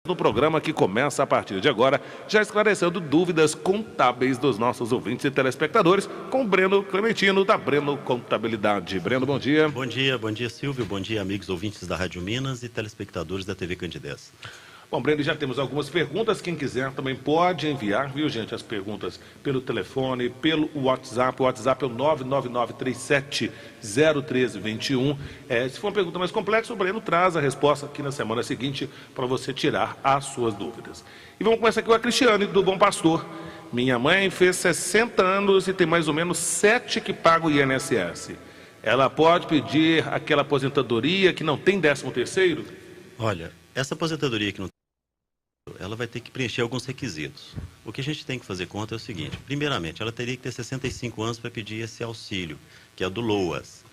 no programa que começa a partir de agora, já esclarecendo dúvidas contábeis dos nossos ouvintes e telespectadores, com Breno Clementino, da Breno Contabilidade. Breno, bom dia. Bom dia, Silvio. Bom dia, amigos ouvintes da Rádio Minas e telespectadores da TV Candidez. Bom, Breno, já temos algumas perguntas. Quem quiser também pode enviar, viu, gente, as perguntas pelo telefone, pelo WhatsApp. O WhatsApp é o 999370321. Se for uma pergunta mais complexa, o Breno traz a resposta aqui na semana seguinte para você tirar as suas dúvidas. E vamos começar aqui com a Cristiane, do Bom Pastor. Minha mãe fez 60 anos e tem mais ou menos 7 que paga o INSS. Ela pode pedir aquela aposentadoria que não tem 13º? Olha, essa aposentadoria que não ela vai ter que preencher alguns requisitos. O que a gente tem que fazer conta é o seguinte: primeiramente, ela teria que ter 65 anos para pedir esse auxílio, que é o do LOAS.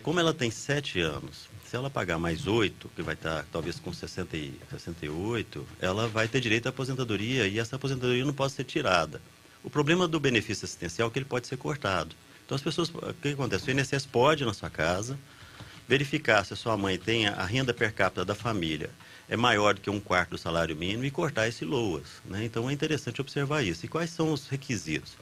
Como ela tem 7 anos, se ela pagar mais 8, que vai estar talvez com 68, ela vai ter direito à aposentadoria e essa aposentadoria não pode ser tirada. O problema do benefício assistencial é que ele pode ser cortado. Então, as pessoas, o que acontece? O INSS pode ir na sua casa, verificar se a sua mãe tem a renda per capita da família é maior do que 1/4 do salário mínimo e cortar esse LOAS, né? Então é interessante observar isso. E quais são os requisitos?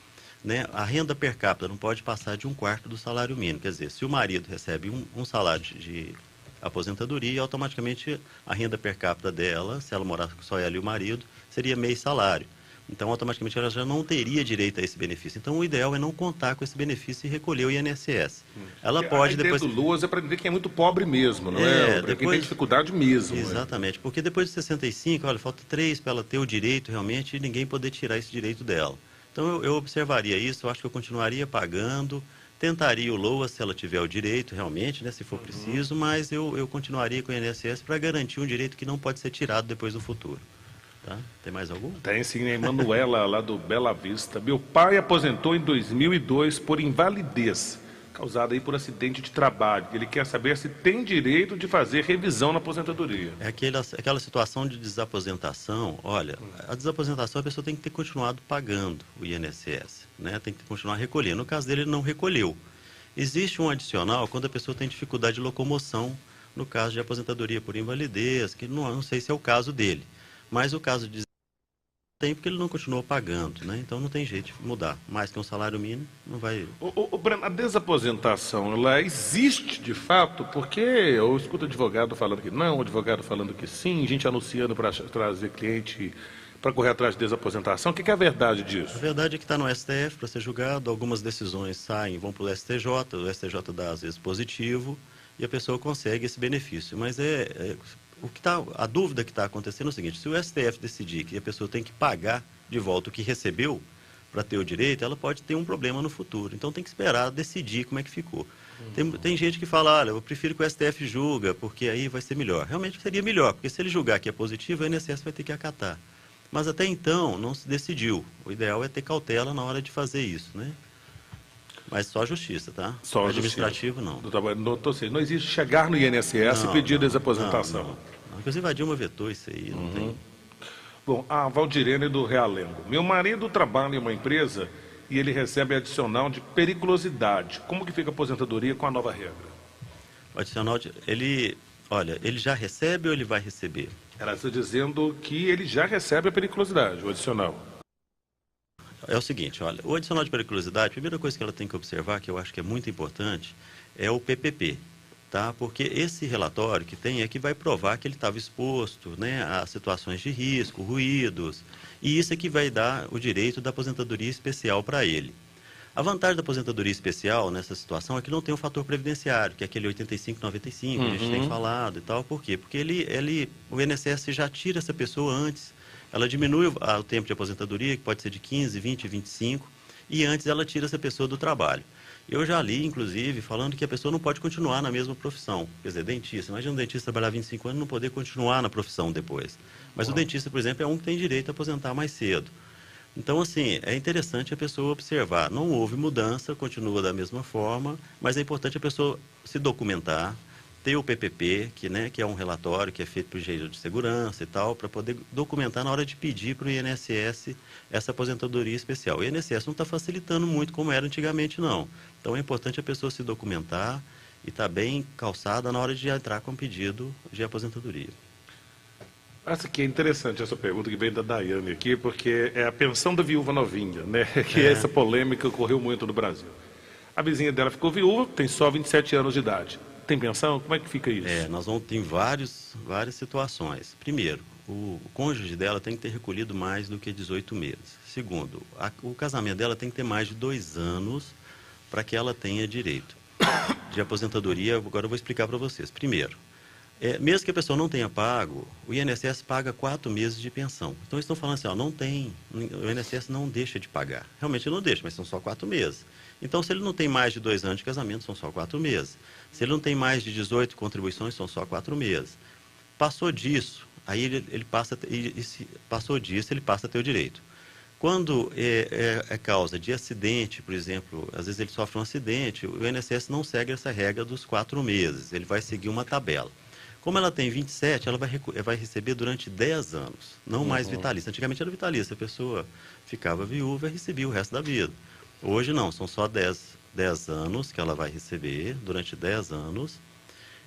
Né? A renda per capita não pode passar de 1/4 do salário mínimo. Quer dizer, se o marido recebe um salário de aposentadoria, automaticamente a renda per capita dela, se ela morar só ela e o marido, seria meio salário. Então, automaticamente, ela já não teria direito a esse benefício. Então, o ideal é não contar com esse benefício e recolher o INSS. Ela pode depois... A ideia do LOAS é para dizer que é muito pobre mesmo, não é? Para quem tem dificuldade mesmo. Exatamente, porque depois de 65, olha, falta 3 para ela ter o direito realmente e ninguém poder tirar esse direito dela. Então, eu observaria isso, eu acho que eu continuaria pagando, tentaria o LOAS se ela tiver o direito realmente, né, se for preciso, mas eu continuaria com o INSS para garantir um direito que não pode ser tirado depois no futuro. Tá? Tem mais algum? Tem sim, a Emanuela, lá do Bela Vista. Meu pai aposentou em 2002 por invalidez, causada aí por acidente de trabalho. Ele quer saber se tem direito de fazer revisão na aposentadoria. É aquela situação de desaposentação. Olha, a desaposentação a pessoa tem que ter continuado pagando o INSS, né? Tem que continuar recolhendo. No caso dele, ele não recolheu. Existe um adicional quando a pessoa tem dificuldade de locomoção, no caso de aposentadoria por invalidez, que não sei se é o caso dele. Mas o caso de tem porque ele não continuou pagando, né? Então não tem jeito de mudar. Mais que um salário mínimo, não vai... Breno, a desaposentação, ela existe de fato? Porque eu escuto advogado falando que não, advogado falando que sim, gente anunciando para trazer cliente para correr atrás de desaposentação. O que é a verdade disso? A verdade é que está no STF para ser julgado, algumas decisões saem, vão para o STJ dá às vezes positivo e a pessoa consegue esse benefício. Mas a dúvida que está acontecendo é o seguinte: se o STF decidir que a pessoa tem que pagar de volta o que recebeu para ter o direito, ela pode ter um problema no futuro. Então tem que esperar decidir como é que ficou. Tem gente que fala, olha, eu prefiro que o STF julga, porque aí vai ser melhor. Realmente seria melhor, porque se ele julgar que é positivo, o INSS vai ter que acatar. Mas até então não se decidiu. O ideal é ter cautela na hora de fazer isso, né? Mas só a justiça, tá? Só a administrativo, justiça. Não existe chegar no INSS e pedir desaposentação. Não. Inclusive a Dilma vetou isso aí, não tem... Bom, a Valdirene do Realengo. Meu marido trabalha em uma empresa e ele recebe adicional de periculosidade. Como que fica a aposentadoria com a nova regra? O adicional, ele já recebe ou ele vai receber? Ela está dizendo que ele já recebe a periculosidade, o adicional. É o seguinte, olha, o adicional de periculosidade, a primeira coisa que ela tem que observar, que eu acho que é muito importante, é o PPP, tá? Porque esse relatório que tem é que vai provar que ele estava exposto, né, a situações de risco, ruídos, e isso é que vai dar o direito da aposentadoria especial para ele. A vantagem da aposentadoria especial nessa situação é que não tem um fator previdenciário, que é aquele 85/95 que a gente tem falado e tal. Por quê? Porque o INSS já tira essa pessoa antes. Ela diminui o tempo de aposentadoria, que pode ser de 15, 20, 25, e antes ela tira essa pessoa do trabalho. Eu já li, inclusive, falando que a pessoa não pode continuar na mesma profissão. Quer dizer, dentista. Imagina um dentista trabalhar 25 anos e não poder continuar na profissão depois. Mas o dentista, por exemplo, é um que tem direito a aposentar mais cedo. Então, assim, é interessante a pessoa observar. Não houve mudança, continua da mesma forma, mas é importante a pessoa se documentar, ter o PPP, que é um relatório que é feito por engenheiro de segurança e tal, para poder documentar na hora de pedir para o INSS essa aposentadoria especial. O INSS não está facilitando muito como era antigamente, não. Então é importante a pessoa se documentar e estar bem calçada na hora de entrar com o pedido de aposentadoria. Acho que é interessante essa pergunta que vem da Daiane aqui, porque é a pensão da viúva novinha, né? Que essa polêmica ocorreu muito no Brasil. A vizinha dela ficou viúva, tem só 27 anos de idade. Tem pensão? Como é que fica isso? Nós vamos ter várias situações. Primeiro, o cônjuge dela tem que ter recolhido mais do que 18 meses. Segundo, o casamento dela tem que ter mais de 2 anos para que ela tenha direito de aposentadoria. Agora eu vou explicar para vocês. Primeiro, mesmo que a pessoa não tenha pago, o INSS paga 4 meses de pensão. Então, eles estão falando assim, não tem, o INSS não deixa de pagar. Realmente não deixa, mas são só 4 meses. Então, se ele não tem mais de 2 anos de casamento, são só 4 meses. Se ele não tem mais de 18 contribuições, são só 4 meses. Passou disso, aí ele passa a ter o direito. Quando é causa de acidente, por exemplo, às vezes ele sofre um acidente, o INSS não segue essa regra dos 4 meses, ele vai seguir uma tabela. Como ela tem 27, ela vai receber durante 10 anos, não mais vitalícia. Antigamente era vitalícia, a pessoa ficava viúva e recebia o resto da vida. Hoje não, são só 10 anos que ela vai receber, durante 10 anos,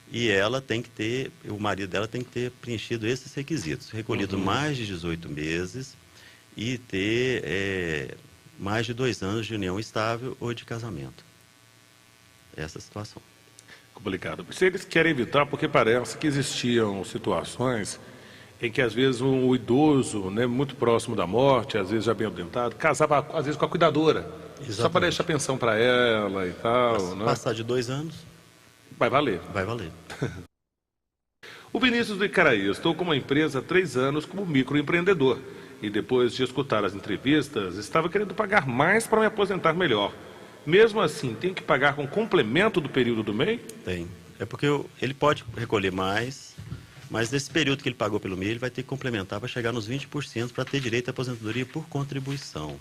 e ela tem que ter, o marido dela tem que ter preenchido esses requisitos, recolhido mais de 18 meses e ter mais de 2 anos de união estável ou de casamento. Essa é a situação. Complicado. Se eles querem evitar, porque parece que existiam situações em que às vezes o idoso, né, muito próximo da morte, às vezes já bem aposentado, casava às vezes com a cuidadora. Exatamente. Só para deixar pensão para ela e tal. Né? Passar de 2 anos... Vai valer. Vai valer. O Vinícius do Icaraí, eu estou com uma empresa há 3 anos como microempreendedor. E depois de escutar as entrevistas, estava querendo pagar mais para me aposentar melhor. Mesmo assim, tem que pagar com complemento do período do MEI? Tem. É porque ele pode recolher mais, mas nesse período que ele pagou pelo MEI, ele vai ter que complementar para chegar nos 20% para ter direito à aposentadoria por contribuição.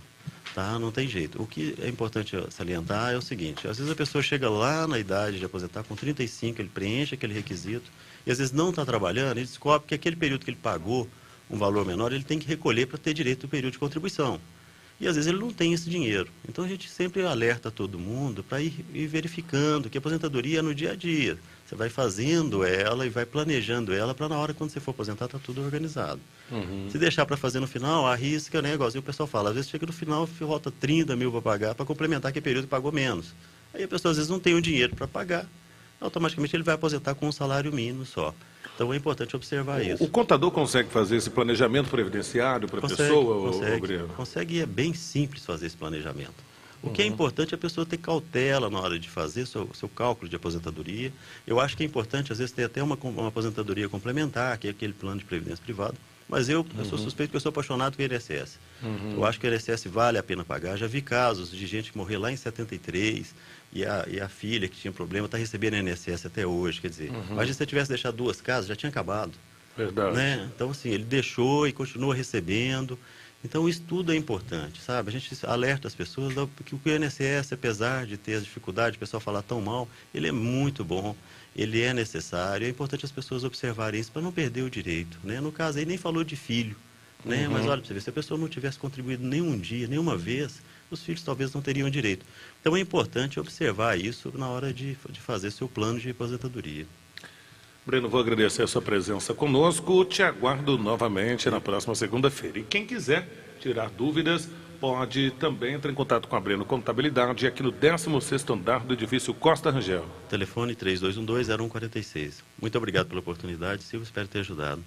Tá? Não tem jeito. O que é importante salientar é o seguinte, às vezes a pessoa chega lá na idade de aposentar com 35, ele preenche aquele requisito, e às vezes não está trabalhando, ele descobre que aquele período que ele pagou um valor menor, ele tem que recolher para ter direito ao período de contribuição. E às vezes ele não tem esse dinheiro. Então a gente sempre alerta todo mundo para ir verificando que a aposentadoria é no dia a dia. Você vai fazendo ela e vai planejando ela para na hora quando você for aposentar está tudo organizado. Se deixar para fazer no final, arrisca, né? Igualzinho o pessoal fala, às vezes chega no final e falta 30 mil para pagar, para complementar aquele período que pagou menos. Aí a pessoa às vezes não tem o dinheiro para pagar, automaticamente ele vai aposentar com um salário mínimo só. Então é importante observar isso. O contador consegue fazer esse planejamento previdenciário para a pessoa? Consegue e é bem simples fazer esse planejamento. O que é importante é a pessoa ter cautela na hora de fazer seu cálculo de aposentadoria. Eu acho que é importante, às vezes, ter até uma aposentadoria complementar, que é aquele plano de previdência privada. Mas eu sou suspeito porque eu sou apaixonado pelo INSS. Eu acho que o INSS vale a pena pagar. Já vi casos de gente que morreu lá em 73 e a filha que tinha problema está recebendo INSS até hoje. Quer dizer, imagina se você tivesse deixado 2 casas, já tinha acabado. Verdade. Né? Então, assim, ele deixou e continua recebendo. Então, isso tudo é importante, sabe? A gente alerta as pessoas que o INSS, apesar de ter as dificuldades, o pessoal falar tão mal, ele é muito bom, ele é necessário. É importante as pessoas observarem isso para não perder o direito, né? No caso, aí nem falou de filho, né? Mas olha, para você ver, se a pessoa não tivesse contribuído nenhum dia, nenhuma vez, os filhos talvez não teriam direito. Então, é importante observar isso na hora de fazer seu plano de aposentadoria. Breno, vou agradecer a sua presença conosco. Te aguardo novamente na próxima segunda-feira. E quem quiser tirar dúvidas, pode também entrar em contato com a Breno Contabilidade aqui no 16º andar do edifício Costa Rangel. Telefone 3212-0146. Muito obrigado pela oportunidade, Silvio. Espero ter ajudado.